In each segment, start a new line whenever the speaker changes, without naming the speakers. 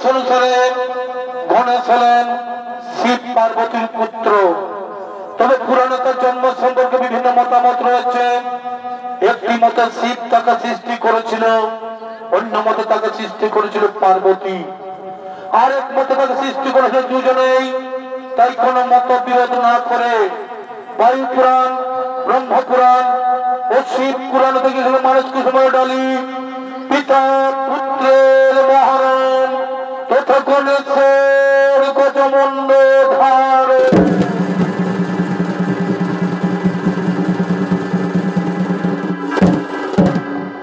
ইতিহাস অনুসারে গণেশ হলেন শিব পার্বতীর পুত্র। তবে পুরাণে তার জন্ম সম্পর্কে বিভিন্ন মতামত রয়েছে। একটি মতে শিব তাকে সৃষ্টি করেছিল, অন্য মতে তাকে সৃষ্টি করেছিল পার্বতী, আর এক মতে তাকে সৃষ্টি করেছিল দুজনেই। তাই কোনো মত বিরোধ না করে বায়ু পুরাণ, ব্রহ্ম পুরাণ ও শিব পুরাণ থেকে মানুষকে সময় ডালি পিতা পুত্রের মহারণ তথা গণেশের গজমণ্ড ধার।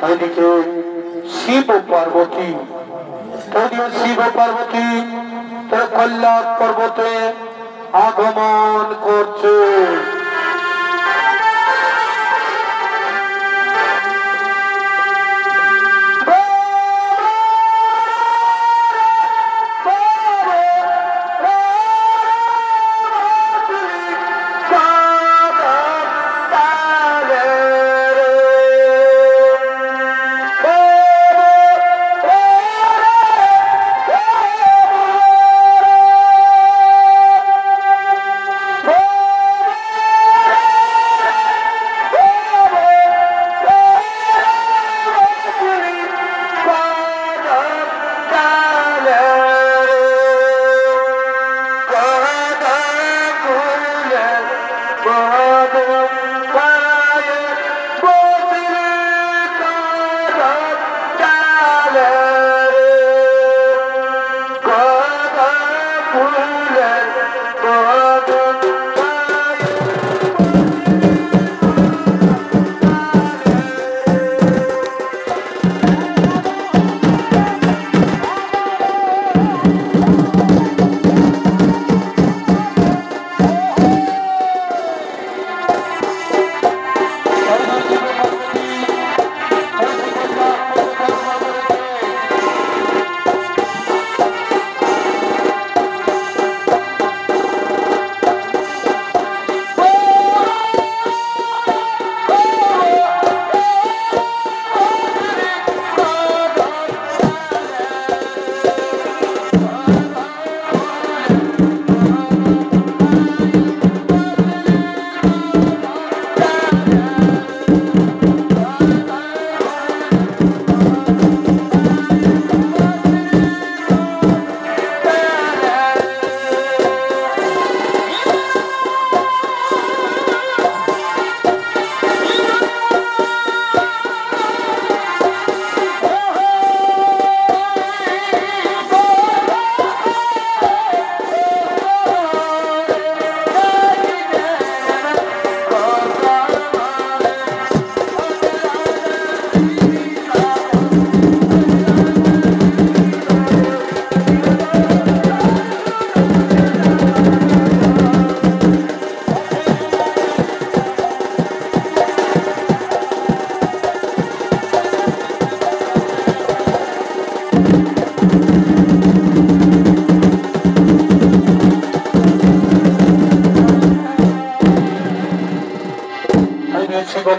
তাই লিখে শিব ও পার্বতী, শিব ও পার্বতী কৈলাস পর্বতে আগমন করছে।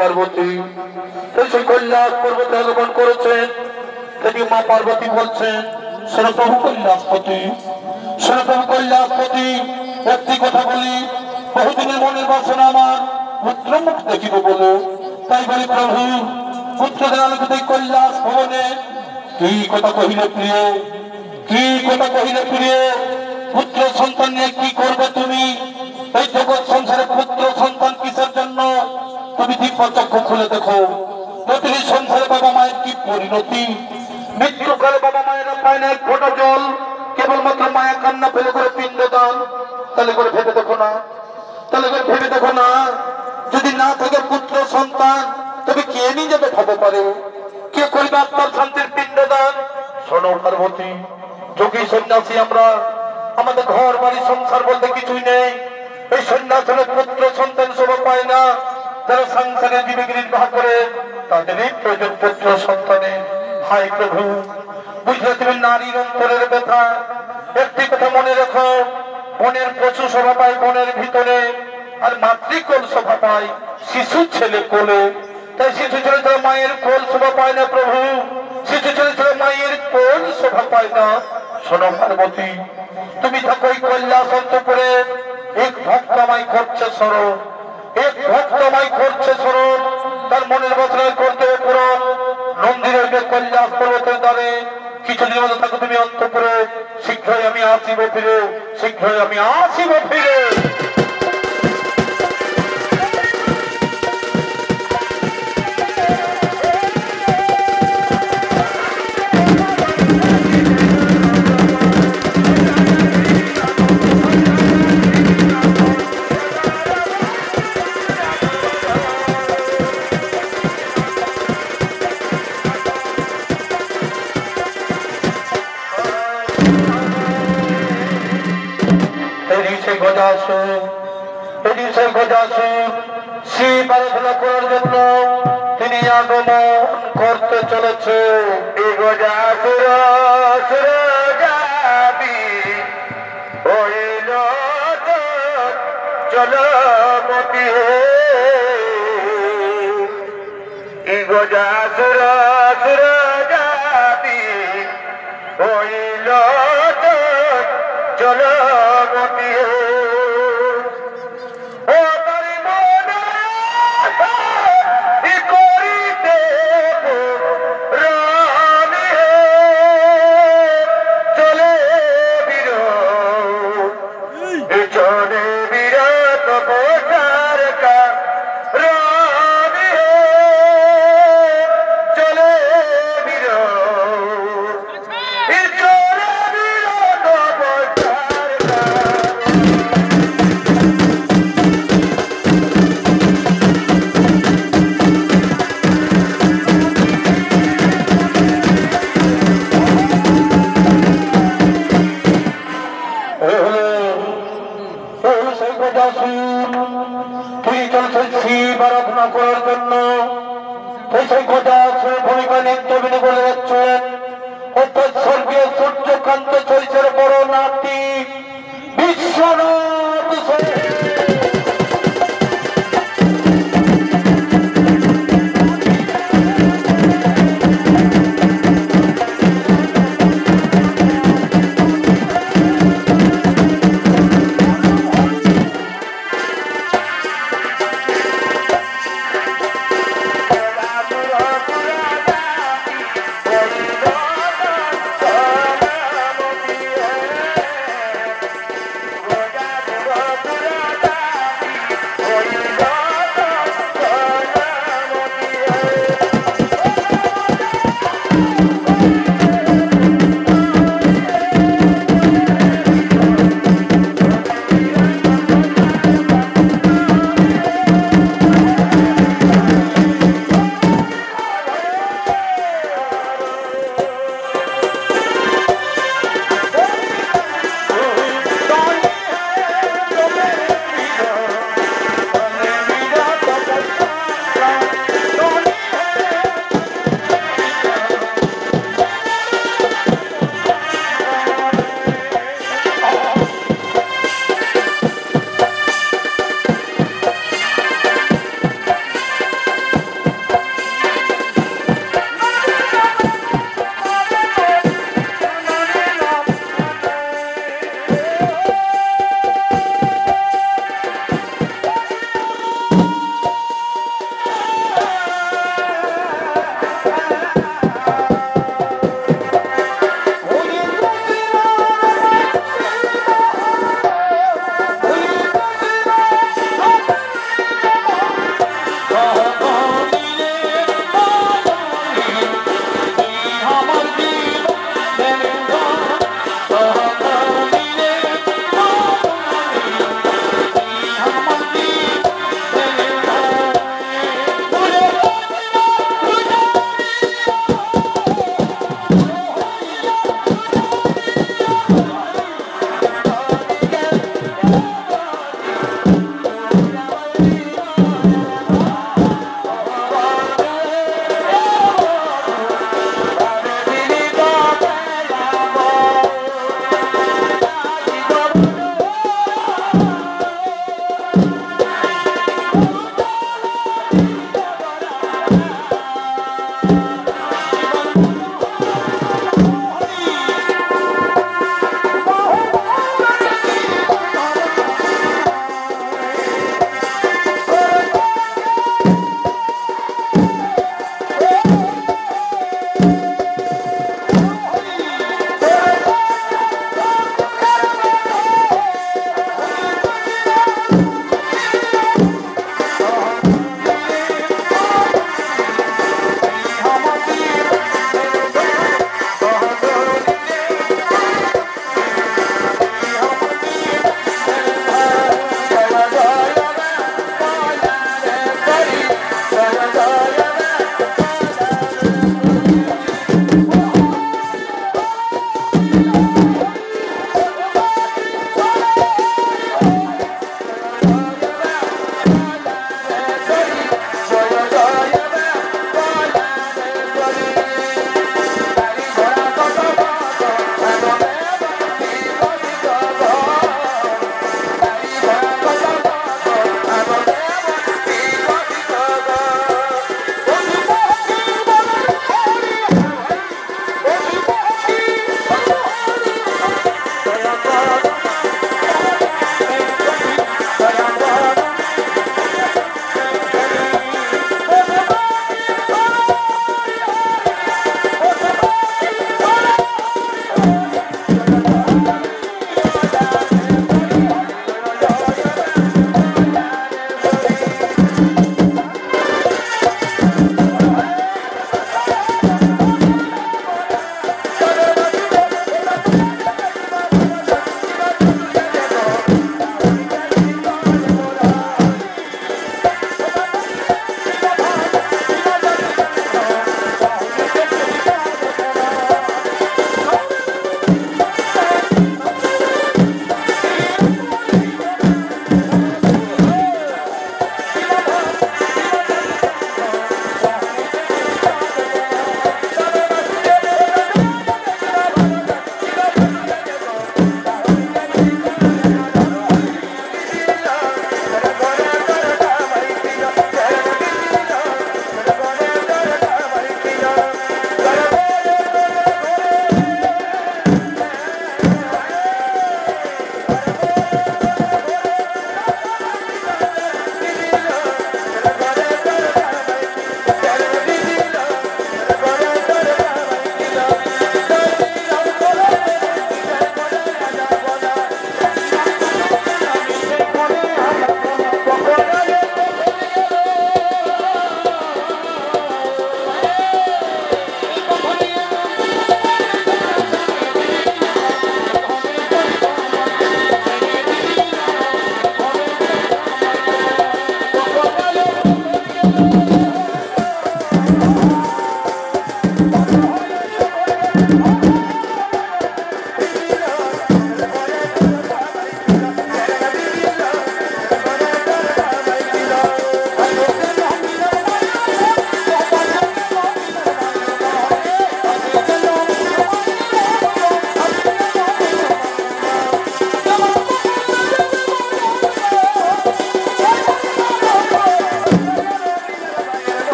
পার্বতী সেই কৈলাস পর্বতে আগমন করেছেন। তিনি মা পার্বতী বলছেন, প্রভু কৈলাসপতি, প্রভু কৈলাসপতি, একটি কথা বলি, বহুদিনের মনের বাসনা আমার পুত্র মুখ দেখিব বলে। তাই বলি প্রভু, পুত্রদের আলোকিত কৈলাস ভবনে কি কথা কহিলে প্রিয়, কি কথা কহিলে প্রিয়, পুত্র সন্তান নিয়ে কি করবে তুমি? এই জগৎ সংসারে পুত্র সন্তান কিসের জন্য? তুমি দিব্য চক্ষু খুলে দেখো, প্রতিটি সংসারে বাবা মায়ের কি পরিণতি। মৃত্যুকালে বাবা মায়েরা পায় না এক ফোঁটা জল, কেবলমাত্র মায়া কান্না ফেলে করে পিণ্ডদান। তাহলে করে ভেবে দেখো না, তাহলে করে ভেবে দেখো না, যদি না থাকে পুত্র সন্তান তবে কে নিয়ে যাবে ভাবো পারে, কে করবে আত্মার শান্তির পিণ্ডদান? শোনো পার্বতী, যোগী সন্ন্যাসী আমরা, আমাদের ঘর বাড়ি সংসার বলতে কিছুই নেই। এই সন্ন্যাসের পুত্র সন্তান শোভা পায় না। যারা সংসারে বিবেক নির্বাহ করে তাদেরই প্রয়োজন পুত্র সন্তানের। হায় প্রভু, বুঝলে তুমি নারীর অন্তরের ব্যথা। একটি কথা মনে রেখো, বনের পশু শোভা পায় বনের ভিতরে, আর মাতৃকোল শোভা পায় শিশু ছেলে কোলে। তাই শিশু ছেলে ছাড়া মায়ের কোল শোভা পায় না প্রভু, শিশু ছেলে ছাড়া মায়ের কোল শোভা পায় না। শোনো পার্বতী, তুমি থাকো কৈলাস অন্তপুরে, এক ভক্ত আমায় করছে স্মরণ, এক ভক্ত আমায় করছে স্মরণ, তার মনের বাসনা করতে পূরণ। নন্দিনীর কৈলাস পর্বতের দ্বারে কিছুদিন মতো থাকো তুমি অন্তপুরে, শীঘ্রই আমি আসিব ফিরে, শীঘ্রই আমি আসিব ফিরে। শিব আরাধনা করার জন্য তিনি আগমন করতে চলেছে। জলমতি ইগোজাসুর সুর জাতি হইল জলমতি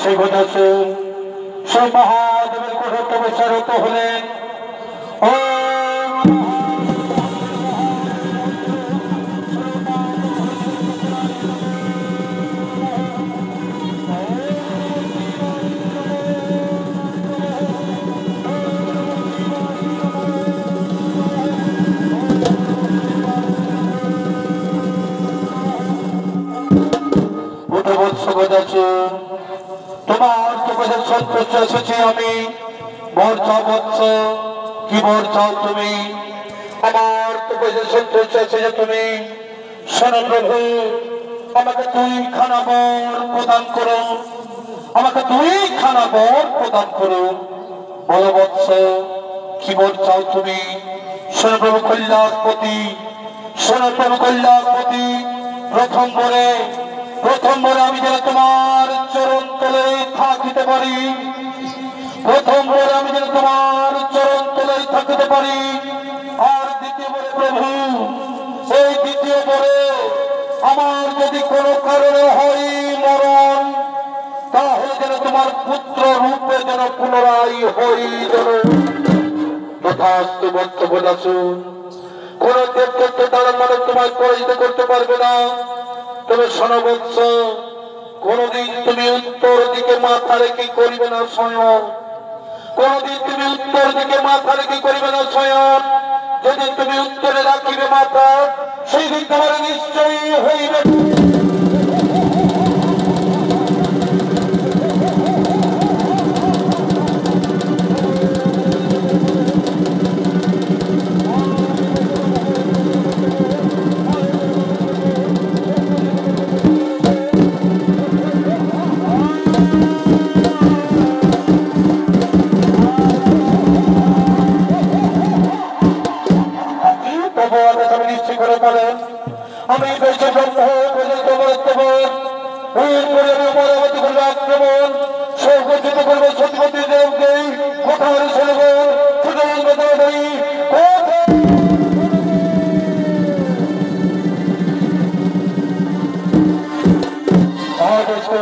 সেই ঘটাচ্ছে সেই মহাদেবের কঠোর বিচারত হলেন ও উঠে বৎস গজাচ্ছে তোমার তোমাদের সন্তুষ্ট এসেছি আমি বর চাও বৎস কি বর চাও তুমি আমার তোমাদের সন্তুষ্ট এসেছে তুমি শোনো প্রভু আমাকে দুই খানা বর প্রদান করো আমাকে দুই খানা বর প্রদান করো বলো বৎস কি বর চাও তুমি শোনো প্রভু কল্যাণপতি শোনো প্রভু কল্যাণপতি প্রথম বরে আমি যেন তোমার চরণ তলে থাকিতে পারি প্রথম বরে আমি যেন তোমার চরণ তলে থাকিতে পারি আর দ্বিতীয় বরে প্রভু এই দ্বিতীয় বরে আমার যদি কোনো কারণে হয় মরণ তাহলে যেন তোমার পুত্র রূপে যেন পুনরায় হই যেন তথাস্তু বক্তব্য আসুন কোন দেবতত্ত্ব দ্বারা মানুষ তোমায় পরাজিত করতে পারবে না তবে শোনো বৎস কোনদিন তুমি উত্তর দিকে মাথা রেখে করিবে না স্বয়ং কোনদিন তুমি উত্তর দিকে মাথা রেখে করিবে না স্বয়ং যেদিন তুমি উত্তরে রাখিবে মাথা সেই দিন তোমার নিশ্চয়ই হইবে আমি বেশি ব্রহ্ম পরবর্তী করবো আক্রমণ সর্বজিত করবো সত্যপতি দেবকে কোথায় শুনব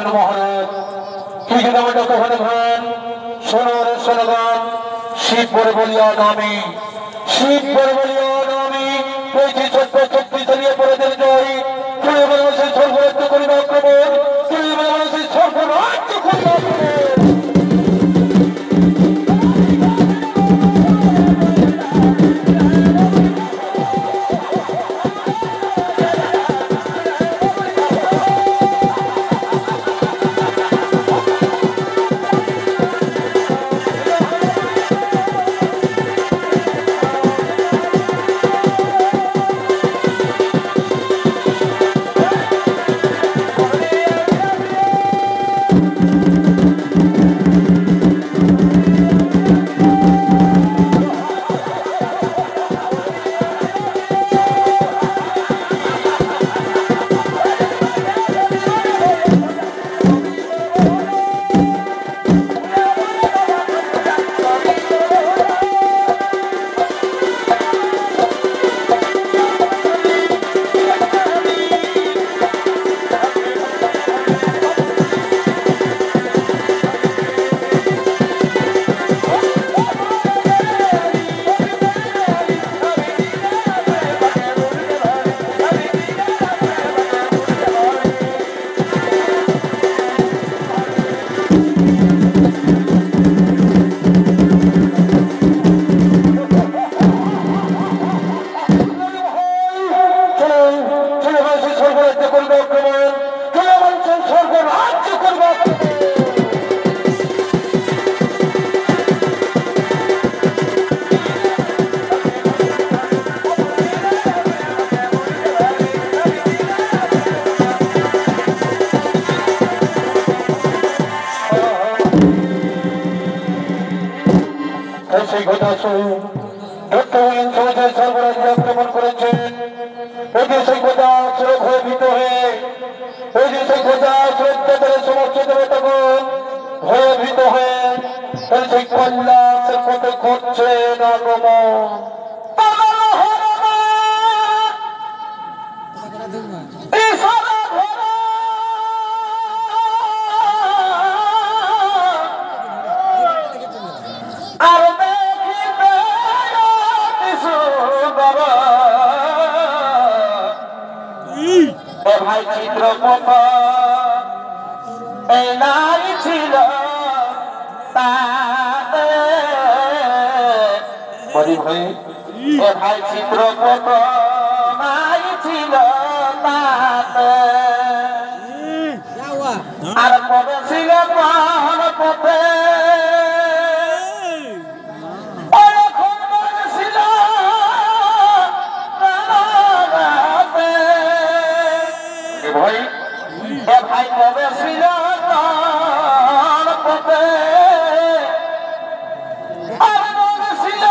মহারাজ কি নামটা কখনো ভান সোনার সোনাগান শিব বলে বলিয়া নামি শিব বলে বলিয়া নামি পেয়েছি ছোট্ট শক্তি ছড়িয়ে পড়েদের জয় তুই মানুষের সর্বরাজ্য করিব আক্রমণ তুই মানুষের সর্বরাজ্য করিব আক্রমণ দাসু দত্তহীন সমাজের সর্বরাজ্য আক্রমণ করেছেন। ওই যে সেই প্রজা ভয়ভীত হয়ে, ওই যে সেই প্রজা অত্যাচারের সমস্ত দেবতাগণ ভয়ভীত হয়ে সেই কল্যাণের পথে করছেন আগমন। ভাই চিত্রপট এই নারী ছিল তাতে ভাই চিত্রপট নারী ছিল তাতে আর পদে ছিল পথে ভাই কবে ছিল পথে ছিল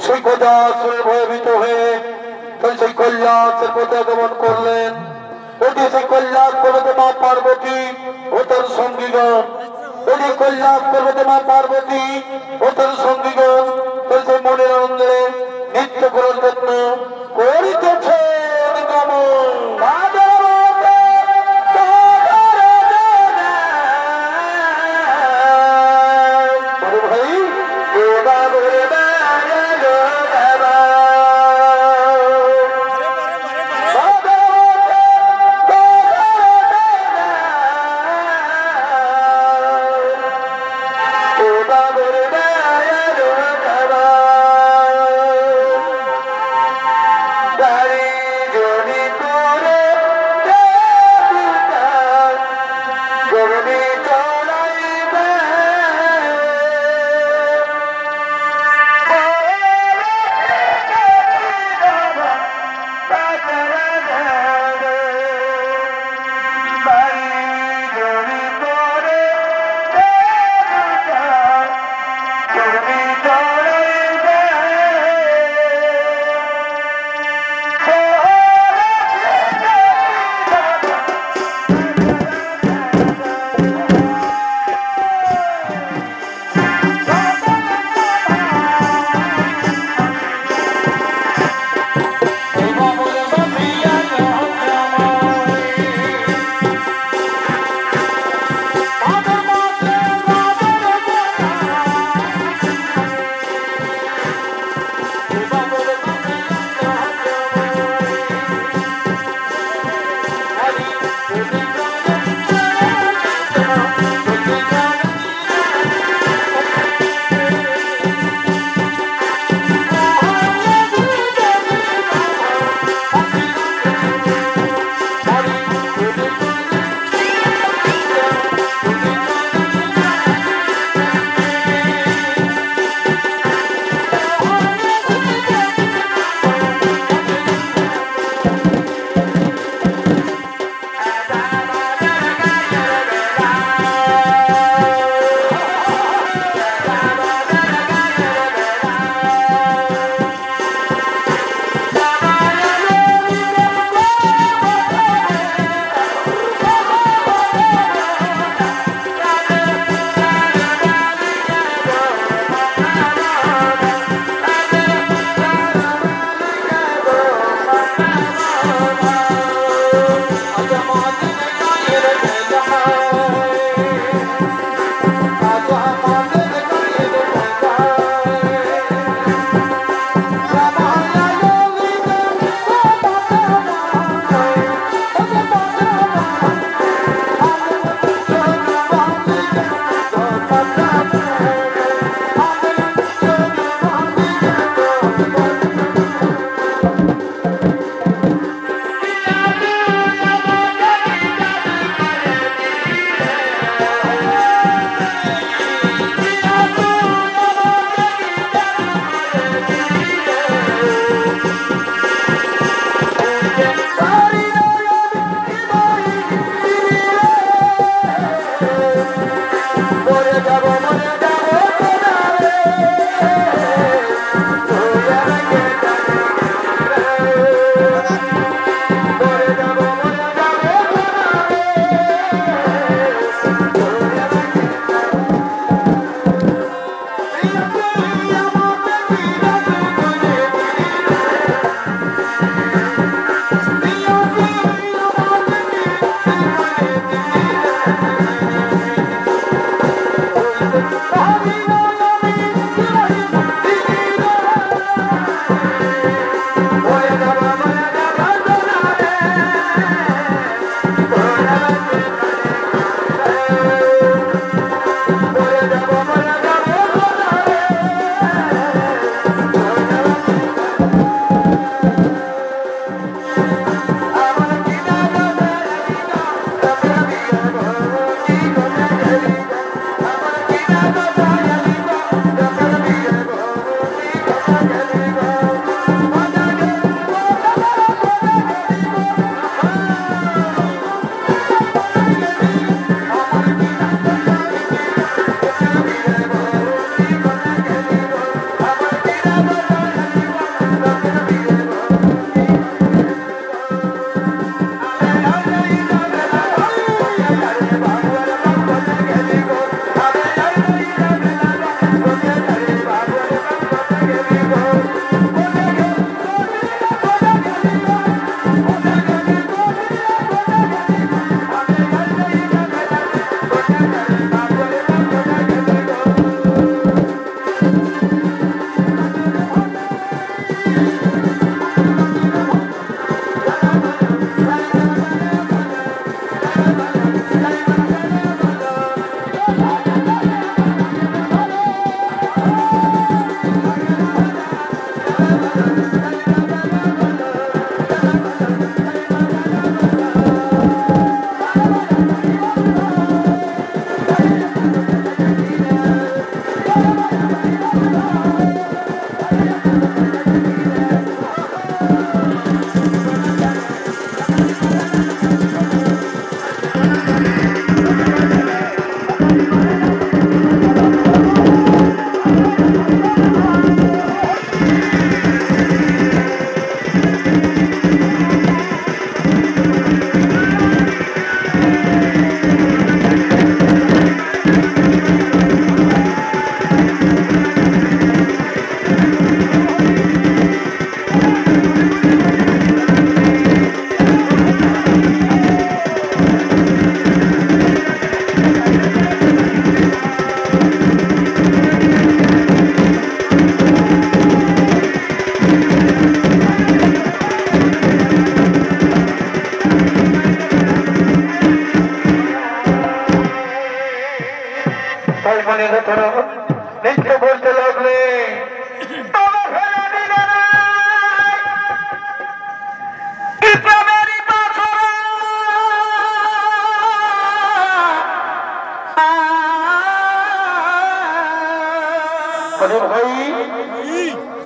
সেই কৈলাসের ভয়ভীত হয়ে সেই কৈলাসের পথে আগমন করলেন। ওটি সেই কৈলাস পর্বতে মা পার্বতী ও তার সঙ্গীগণ, ওটি কৈলাস পর্বতে মা পার্বতী ও তার সঙ্গীগণ সেই মনের আনন্দে নৃত্য করার জন্য করিতেছে গমন।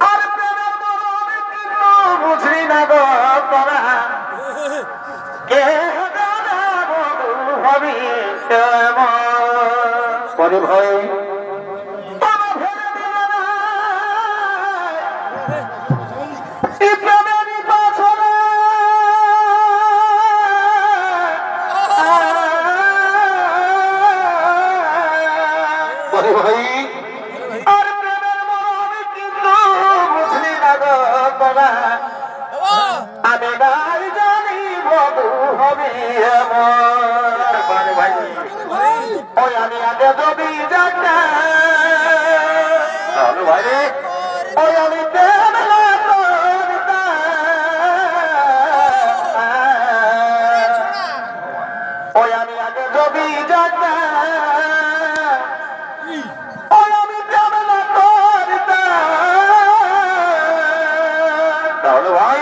আর প্রেমের মরণ কিন্তু বুঝি না গো তোরা কে জানে বধূ হবি পরে ভয় আমি নাই জানি বধূ হবি ওই আমি আগে যদি জানা ভাই ওই আমি ওই আমি আগে যদি জানা ওই আমি কেমন তাহলে ভাই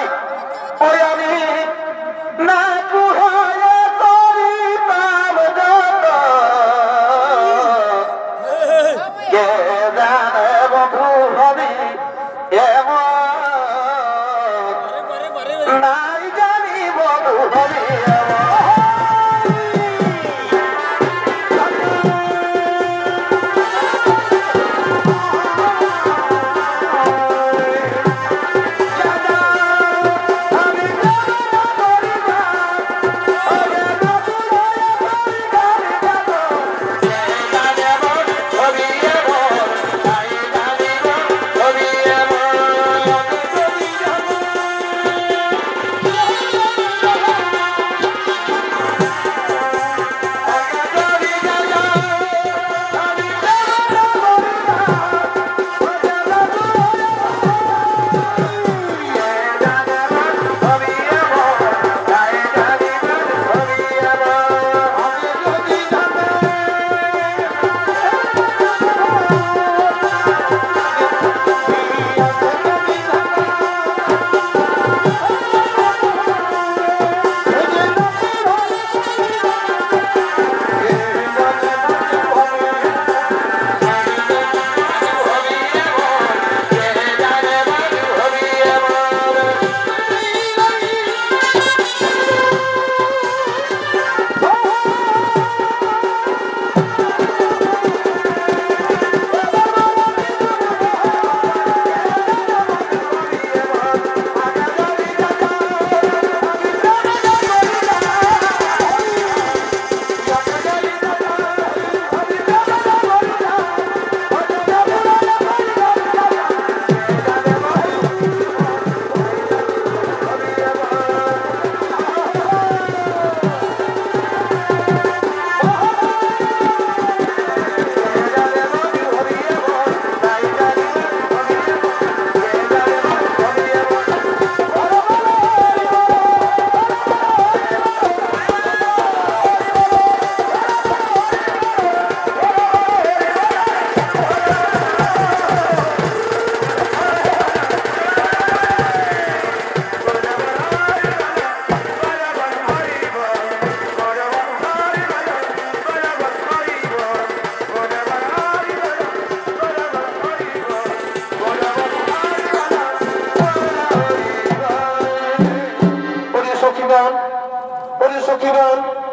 ওই আমি না কুহায় করিতাম যত কে জানে বধূ হবি এমন নাই জানি বধূ হবি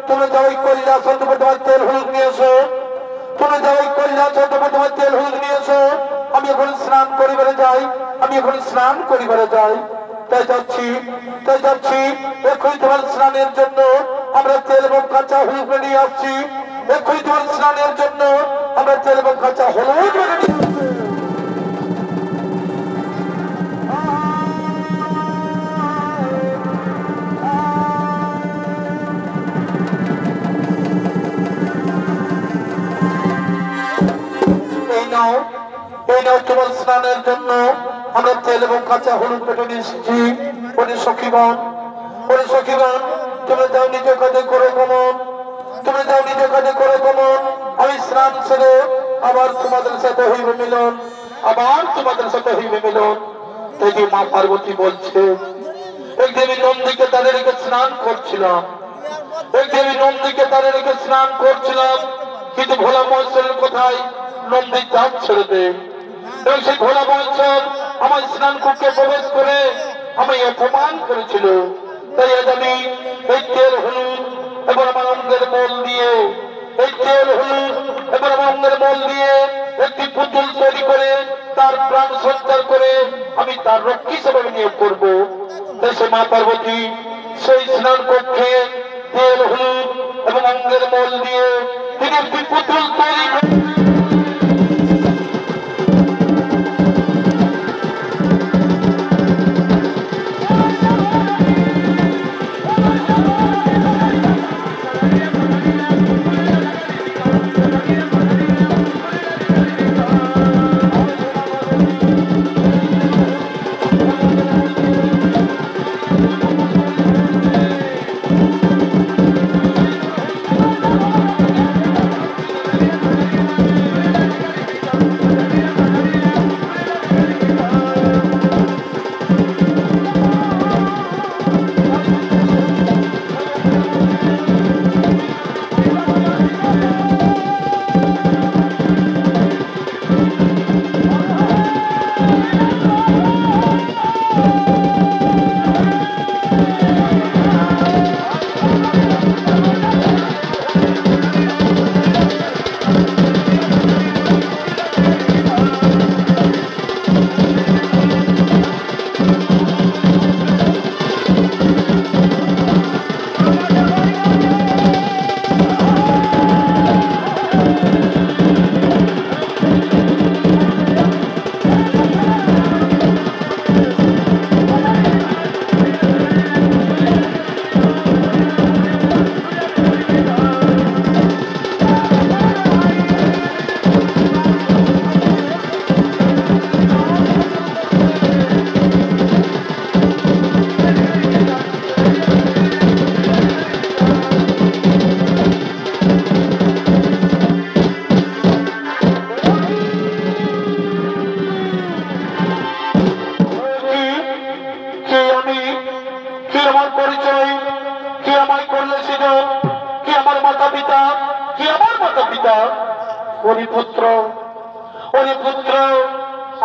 তুমি যাওয়াই কল্যাণ তোমার তেল হলুদ নিয়েছো তুমি যাওয়াই কল্যাণ তোমার তেল হলুদ নিয়েছো আমি এখন স্নান করিবারে যাই আমি এখন স্নান করিবারে যাই তাই যাচ্ছি এখনই তোমার স্নানের জন্য আমরা তেল এবং কাঁচা হলুদ নিয়ে আসছি এখনই তোমার স্নানের জন্য আমরা তেল এবং কাঁচা হলুদ তোমার স্নানের জন্য আমরা তেল এবং কাঁচা হলুদ পেটে নিয়ে এসেছি সখীগণ তুমি যাও নিজে কাজে করে গমন আমি স্নান ছেড়ে আবার তোমাদের সাথে হইবে মিলন তাই যে মা পার্বতী বলছে একদিন নন্দীকে তাদের রেখে স্নান করছিলাম কিন্তু ভোলা মহেশ্বরের কোথায় নন্দী চাঁদ ছেড়ে দে এবং সেই ভোলা বংশর আমার স্নান কক্ষে প্রবেশ করে আমি অপমান করেছিল। তাই আজ আমি এই তেল হলুদ এবং আমার অঙ্গের মল দিয়ে এই তেল হলুদ এবং আমার অঙ্গের মল দিয়ে একটি পুতুল তৈরি করে তার প্রাণ সঞ্চার করে আমি তার রক্ষী হিসেবে নিয়োগ করবো। তাই সে মা পার্বতী সেই স্নান কক্ষে তেল হলুদ এবং অঙ্গের মল দিয়ে তিনি একটি পুতুল তৈরি করে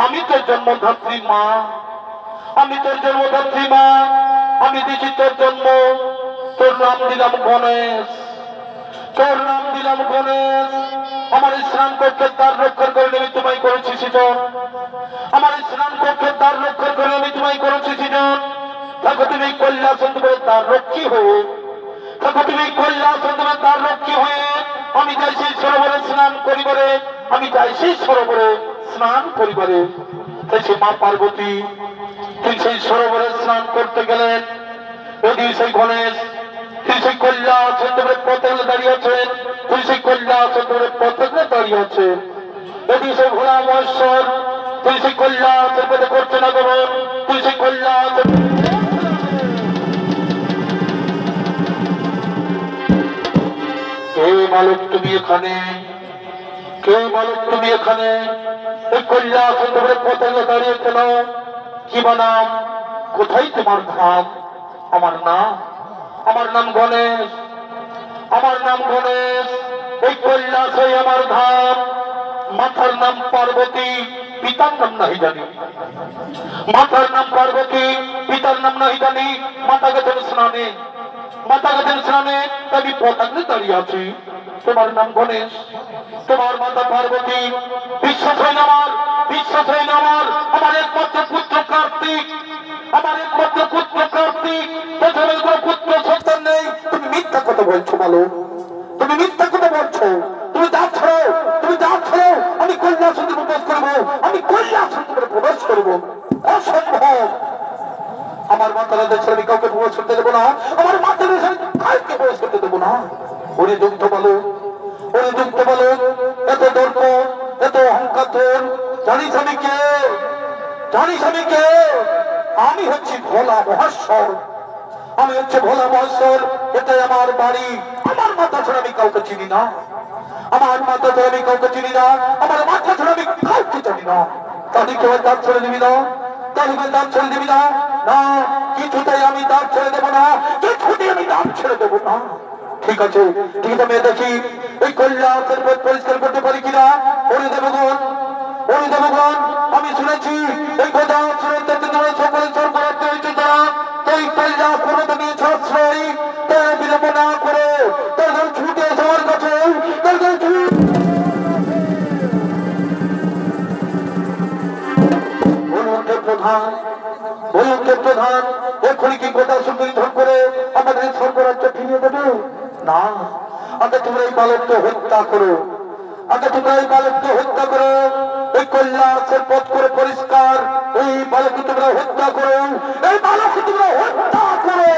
আমি তোর জন্মধাত্রী মা, আমি তোর জন্মধাত্রী মা, আমি দিছি তোর জন্ম, তোর নাম দিলাম গণেশ, তোর নাম দিলাম গণেশ। আমার স্নান কক্ষের দ্বার রক্ষণ করে আমি তোমায় করেছি সৃজন, আমার স্নান কক্ষের দ্বার রক্ষণ করে আমি তোমায় করেছি সৃজন। থাকো তুমি কৈলাসের দ্বার রক্ষী হয়ে, থাকো তুমি কৈলাসের দ্বার রক্ষী হয়ে। আমি যাই সেই সরোবরে স্নান করিবারে, আমি যাই সেই সরোবরে স্নান করিবারে। তাই সে মা পার্বতী তিনি সেই সরোবরে স্নান করতে গেলেন। যদি সেই গণেশ তিনি সেই কৈলাসের পথে দাঁড়িয়ে আছেন, তিনি সেই কৈলাসের পথে দাঁড়িয়ে আছেন। যদি সেই ভোলা মহেশ্বর তিনি সেই কৈলাসের পথে করছেন আগমন, তিনি সেই কৈলাসের কে মালিক তুমি এখানে, কে মালিক তুমি এখানে এই কৈলাসের পথে দাঁড়িয়ে কেন? কি বা নাম, কোথায় তোমার ধাম? আমার নাম, আমার নাম গণেশ, আমার নাম গণেশ। এই কৈলাসে আমার ধাম। মাতার নাম পার্বতী, পিতার নাম নাহি জানি, মাতার নাম পার্বতী, পিতার নাম নাহি জানি। মাতা গেছেন স্নানে, মাতা গেছেন স্নানে, আমি পতাকে দাঁড়িয়ে আছি। তোমার নাম গণেশ, তোমার মাতা পার্বতী। বিশ্বাস হয় না আমার, বিশ্বাস হয় না আমার। আমার একমাত্র পুত্র কার্তিক, আমার একমাত্র পুত্র কার্তিক, পেছনের কোনো পুত্র সন্তান নেই। তুমি মিথ্যা কথা বলছো বলো, তুমি মিথ্যা কথা বলছো। তুমি যাচ্ছ, তুমি যাচ্ছ। আমি কৈলাসে প্রবেশ করবো, আমি কৈলাসে প্রবেশ করবো। অসম্ভব। আমার মাতারা দেশে আমি কাউকে প্রবেশ করতে দেবো না, আমার মাতারা দেশে কাউকে প্রবেশ করতে দেবো না। ওরে দুগ্ধ বলো, ওরে দুগ্ধ বলো, এত দর্প, এত অহংকার তোর। জানিস আমি কে? জানিস আমি কে? আমি হচ্ছি ভোলা মহেশ্বর, আমি হচ্ছে ভোলা মহেশ্বর। এটাই আমার বাড়ি। আমার মাথা ছাড়া আমি কাউকে চিনি না, আমার মাথা ছাড়া আমি কাউকে চিনি না, আমার মাথা ছাড়া আমি কাউকে জানি না। তাহলে কেউ দাঁত ছেড়ে দিবি না, তাহলে দাঁত ছেড়ে দিবি না? না, কিছুতেই আমি দাঁত ছেড়ে দেবো না, কিছুতেই আমি দাঁত ছেড়ে দেবো না। ঠিক আছে, ঠিক আছে, আমি দেখি এই কৈলাসের পথ পরিষ্কার করতে পারি কিনা। ওরে দেবগণ, ওই দেবগণ আমি শুনেছি এই কথা শুনে তোমরা সকলে স্বর্গরাজ্য হয়েছে যারা এই কল্যাণ পর্বত নিয়ে আশ্রয় তারা বিলম্ব না করে তাদের ছুটে যাওয়ার কাছে তাদের প্রধান এক্ষুনি কি কথা সুনির্ধারণ করে আমাদের স্বর্গরাজ্য ফিরিয়ে দেবে না। আগে তোমরা এই বালককে হত্যা করো, আগে তোমরা এই বালককে হত্যা করো, এই কল্যাণের পথ করে পরিষ্কার এই বালককে তোমরা হত্যা করো, এই বালককে তোমরা হত্যা করো।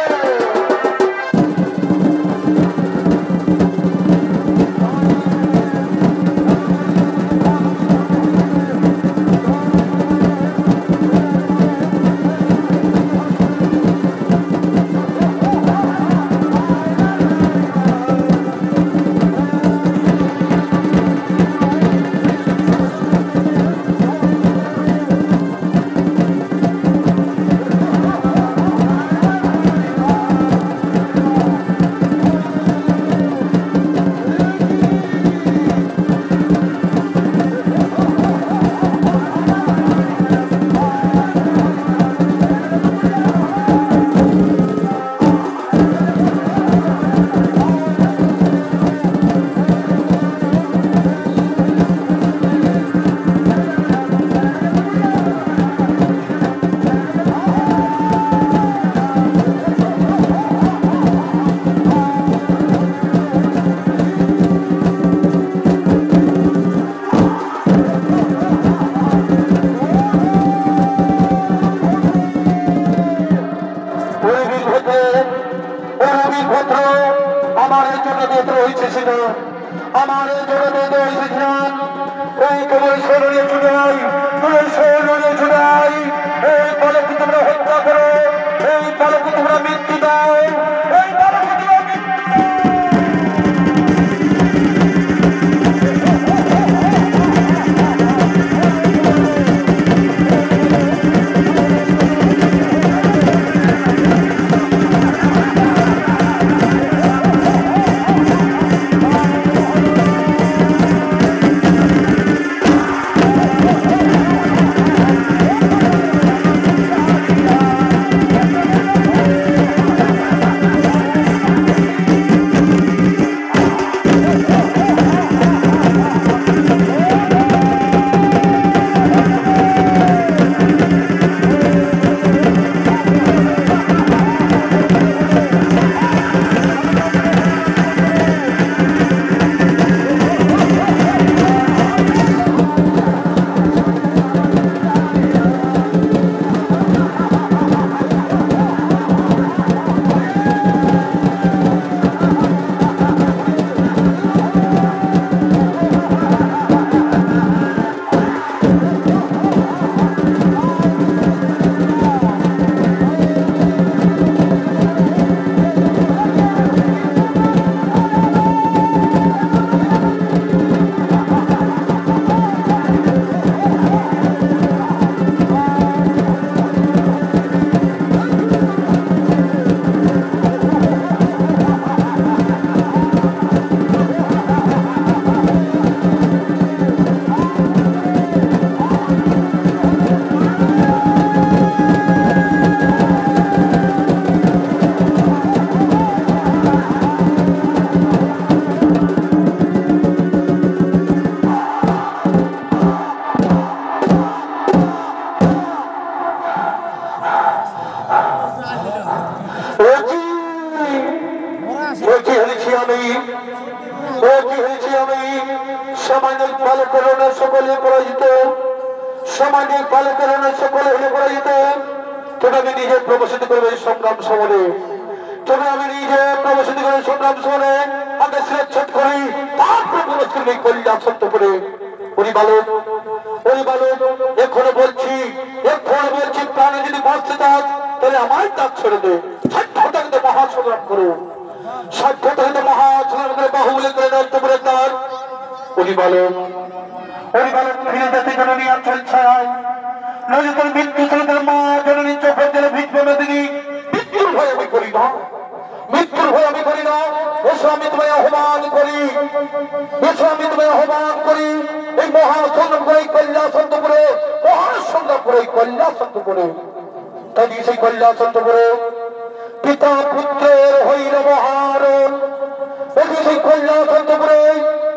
আমার এই বালককে তোমরা হত্যা করো, এই বালককে তোমরা মৃত্যু দাও, এই বালককে তোমরা সামাজিক বালকরণে সকলে পরাজিত, সামাজিক বালকরণে সকলে হলে পরাজিত। তবে আমি নিজে প্রবেশিত করবো এই সংগ্রাম সমরে, তবে আমি নিজে প্রবেশিত করে সংগ্রাম সমরে আগে শিরচ্ছেদ করি, তারপর প্রবেশ করবি কলিজা সত্য করে। ওই বালক এখনো বলছি প্রাণে যদি বাঁচতে চাস তাহলে আমার ডাক ছেড়ে দে, সাক্ষ্যটা কিন্তু মহাসংগ্রাম করো, সাক্ষ্যটা কিন্তু মহাসংগ্রাম করে বাহুবলে করে দায়িত্ব করে তার ওই বালক ফিরে যেতে জননী আর চলছায় নইলে তোর মৃত্যু ছিল তোর মা জননী চোখের জলে ভিজবে মেদিনী। মৃত্যুর ভয় আমি করি না, মৃত্যুর ভয় আমি করি না। এসো আমি তোমায় আহ্বান করি, এসো আমি তোমায় আহ্বান করি। এই মহাসংগ্রামপুরে কৈলাসন্তপুরে মহাসংগ্রামপুরে কৈলাসন্তপুরে তাই সেই কৈলাসন্তপুরে পিতা পুত্রের হইল মহারণ সেই কৈলাসন্তপুরে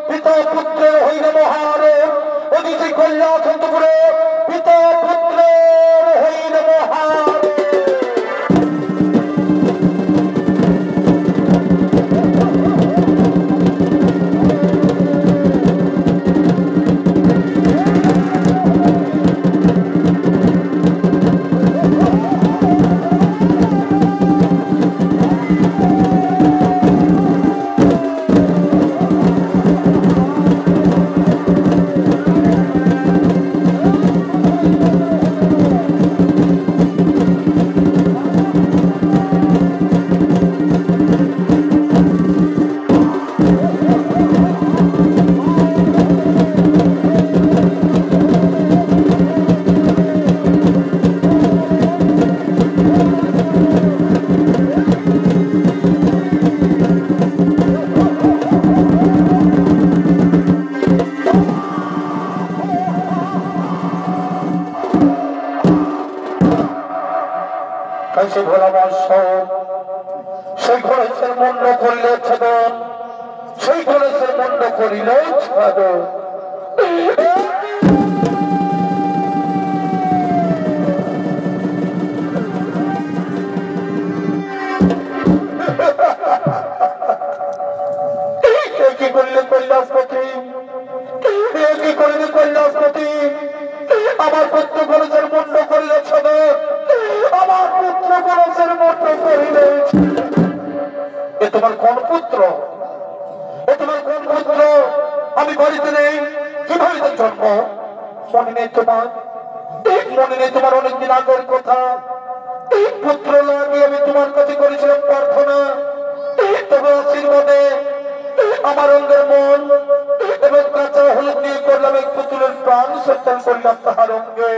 পিতা পুত্রের হইল মহারণ সেই কৈলাসন্তপুরে পিতা পুত্রের হইল মহারণ সেই ঘোড়াবর্ষ সেই ঘোড়ের মন্ড করিল ছেদন সেই ঘোড়ের মন্ড করিল ছেদন কি করিলে কৈলাসপতি কি করিলে কৈলাসপতি আমার পুত্র ঘোড়ের মন্ড করিল ছেদন আমার পুত্র ঘোড়ের মন্ড করিল এ তোমার কোন পুত্র এ তোমার কোন পুত্র আমি বাড়িতে নেই কিভাবে তার জন্ম মনে নেই তোমার মনে নেই তোমার অনেকদিন আগের কথা পুত্র লাগে আমি তোমার কাছে করেছিলাম প্রার্থনা তবে আশীর্বাদে আমার অঙ্গের মন এবং কাঁচা হলুদ দিয়ে করলাম এক পুতুলের প্রাণ সত্যান করলাম তাহার অঙ্গে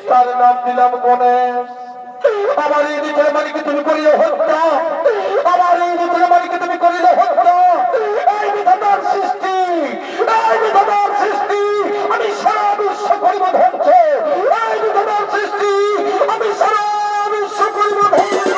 তার নাম দিলাম গণেশ আমার এই নিজের মালিকে তুমি করিলে হত্যা আমার এই নিজের মালিকে তুমি করিলে হত্যা এই বিধাতার সৃষ্টি এই বিধাতার সৃষ্টি আমি সারা বিশ্ব করিব ধ্বংস এই বিধাতার সৃষ্টি আমি সারা বিশ্ব করিব ধ্বংস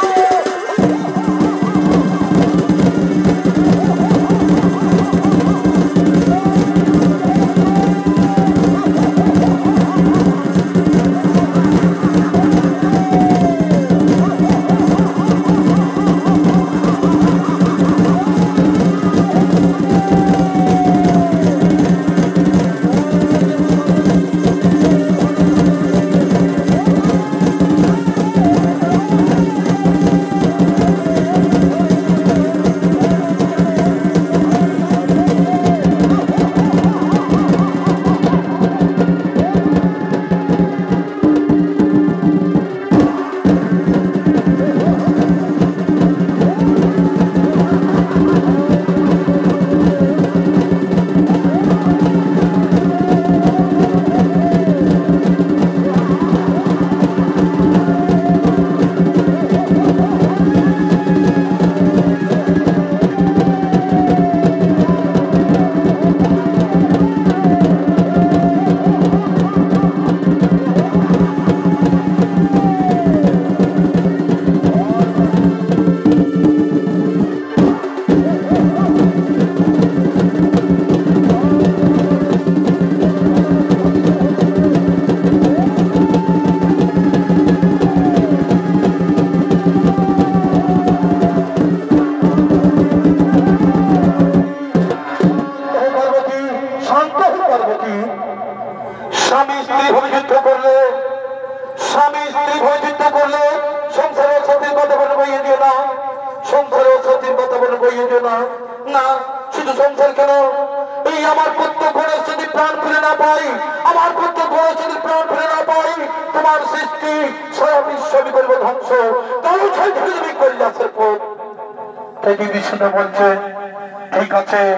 ঠিক আছে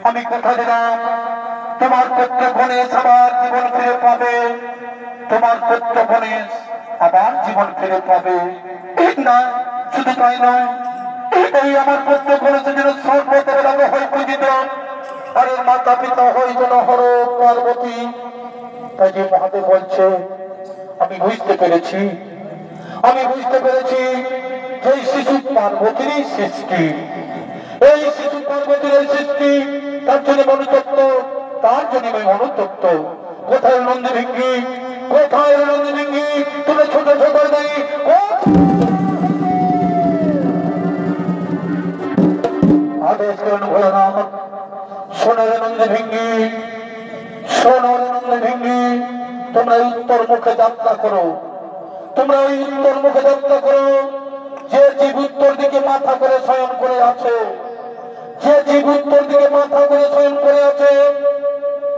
আমি কথা দিলাম তোমার পুত্র গণেশ আবার জীবন ফিরে পাবে তোমার পুত্র গণেশ আবার জীবন ফিরে পাবে না শুধু তাই নয় এই আমার পুত্র গণেশ যেন সর্বতভাবে হয়ে পূজিত আর এর মাতা পিতা হইতো নহর পার্বতী। তাই যে মহাদেব বলছে আমি বুঝতে পেরেছি যে শিশু পার্বতীরই সৃষ্টি, এই শিশু পার্বতীর সৃষ্টি, তার জন্য অনুতপ্ত, তার জন্য আমি অনুতপ্ত। কোথায় নন্দী ভিঙ্গি, কোথায় নন্দী ভিঙ্গি, তুমি ছোট ছোট নেই আদেশ করেন ভোলানাথ। সোনার নন্দী ভিঙ্গি, সোনার নন্দী ভিঙ্গি, তোমরা উত্তর মুখে যাত্রা করো, তোমরা ওই উত্তর মুখে যাত্রা করো। যে জীব উত্তর দিকে মাথা করে শয়ন করে আছে, যে জীব উত্তর দিকে মাথা করে শয়ন করে আছে,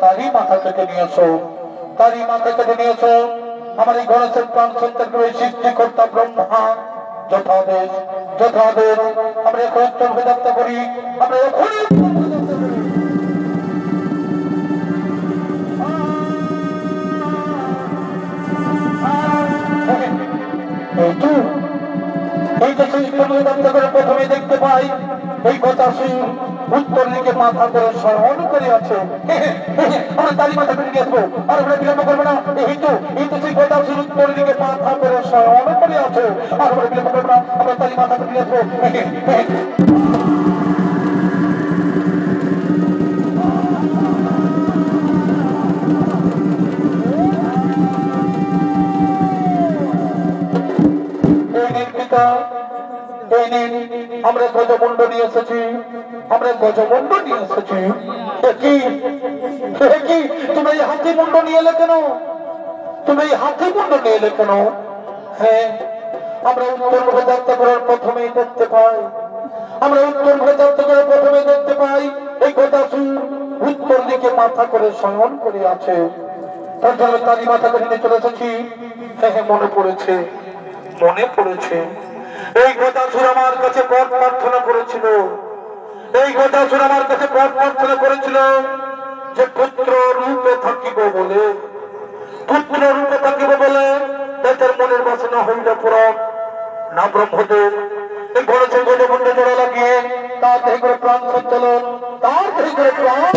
তারই মাথা কেটে নিয়েছো, তারই মাথা কেটে নিয়েছো। আমার এই গণেশের প্রাণ সন্তানকে ওই সৃষ্টিকর্তা ব্রহ্মা যথাদেশ যথাদেশ। আমরা এখন উত্তর মুখে যাত্রা করি, আমরা এখনই উত্তর মুখে যাত্রা করি। প্রথমে দেখতে পাই এই কথা উত্তর দিকে মাথা করে শয়ন করে আছে। আমরা তালি মাথা করে নিয়ে আসবো, আর আমরা বিলম্ব করবো না। কিন্তু সেই কথা উত্তর দিকে মাথা করে শয়ন করে আছে, আর আমরা বিলম্ব করবো না, আমরা তালি মাথা করে নিয়ে আসবো। আমরা গজমুণ্ড নিয়ে এসেছি, আমরা গজমুণ্ড নিয়ে এসেছি। তুমি এই হাতি মুন্ড নিয়ে এলে কেন, তুমি এই হাতি মুন্ড নিয়ে এলে কেন? হ্যাঁ, আমরা উত্তর মুখে যাত্রা করার প্রথমেই দেখতে পাই, আমরা উত্তর মুখে যাত্রা করার প্রথমেই দেখতে পাই এই কথা উত্তর দিকে মাথা করে শয়ন করে আছে। তার জন্য তারই মাথা করে নিয়ে চলে এসেছি। হ্যাঁ, মনে পড়েছে, মনে পড়েছে। এই গদাসুর আমার কাছে পথ প্রার্থনা করেছিল, এই গদাসুর আমার কাছে পথ প্রার্থনা করেছিল যে পুত্র রূপে থাকিব বলে, পুত্র রূপে থাকিব বলে। তাদের মনের বাসনা হইল পুরাণ না ব্রহ্মদেব। এই গণেশের গজমুণ্ডে জোড়া লাগিয়ে তার দেহে করে প্রাণ সঞ্চালন, তার দেহে করে প্রাণ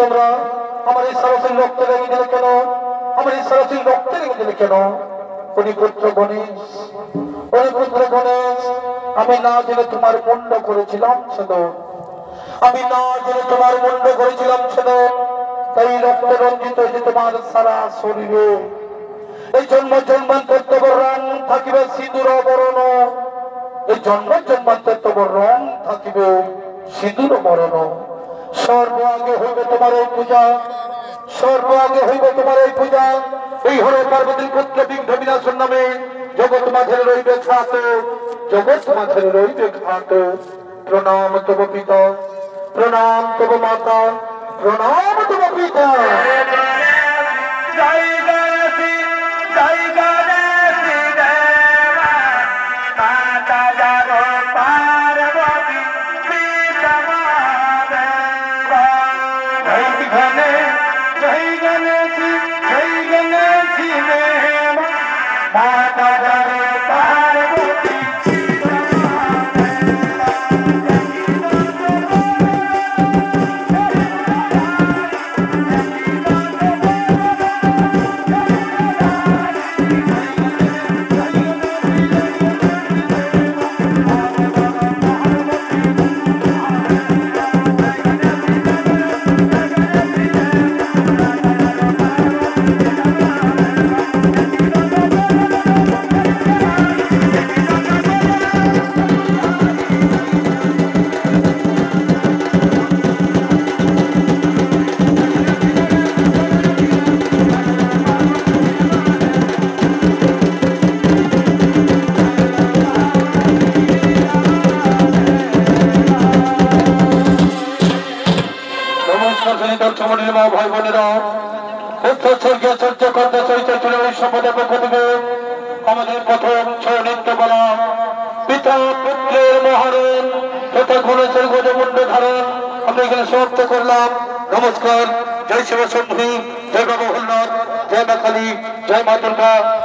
তোমরা আমার এই সরাসরি রক্তে লেগে গেলে কেন, আমার এই সরাসরি রক্তে লেগে গেলে কেন? উনি পুত্র গণেশ, উনি পুত্র গণেশ। আমি না জেনে তোমার মুন্ড করেছিলাম ছেদ, আমি না জেনে তোমার মুন্ড করেছিলাম ছেদ। তাই রক্ত রঞ্জিত হয়েছে তোমার সারা শরীরে। এই জন্ম জন্মান্তর তব রং থাকিবে সিঁদুর বরণ, এই জন্ম জন্মান্তর তব রং থাকিবে সিঁদুর বরণ। সর্ব আগে হইবে তোমার এই পূজা, সর্ব আগে হইবে তোমার এই পূজা। এই হল পার্বতীর পুত্র বিঘ্ন বিনাশের নামে জগৎ মাঝে রইবে খ্যাত, জগৎ মাঝে রইবে খ্যাত। প্রণাম তব পিতা, প্রণাম তব মাতা, প্রণাম তব পিতা। জয় গণেশী, জয় গণেশী দেবা, মাতা জাগো পার্বতী পিতা মহাদেবা। জয় গণেশ, জয় গণেশী, জয় গণেশী দেবা, মাতা জাগো পার্বতী পিতা ভাই বোনেরা, উচ্চস্বর্গীয় সূর্য কর্তা চরিত্র ছিল ওই সম্পদের পক্ষ থেকে আমাদের প্রথম ছয় নৃত্য বলা পিতা পুত্রের মহারণ তথা গণেশের গজমুণ্ড ধারণ আমরা এখানে সমাপ্ত করলাম। নমস্কার। জয় শিব শম্ভু, জয় বাবা ভোলনাথ, জয় মা কালী, জয় মা দুর্গা।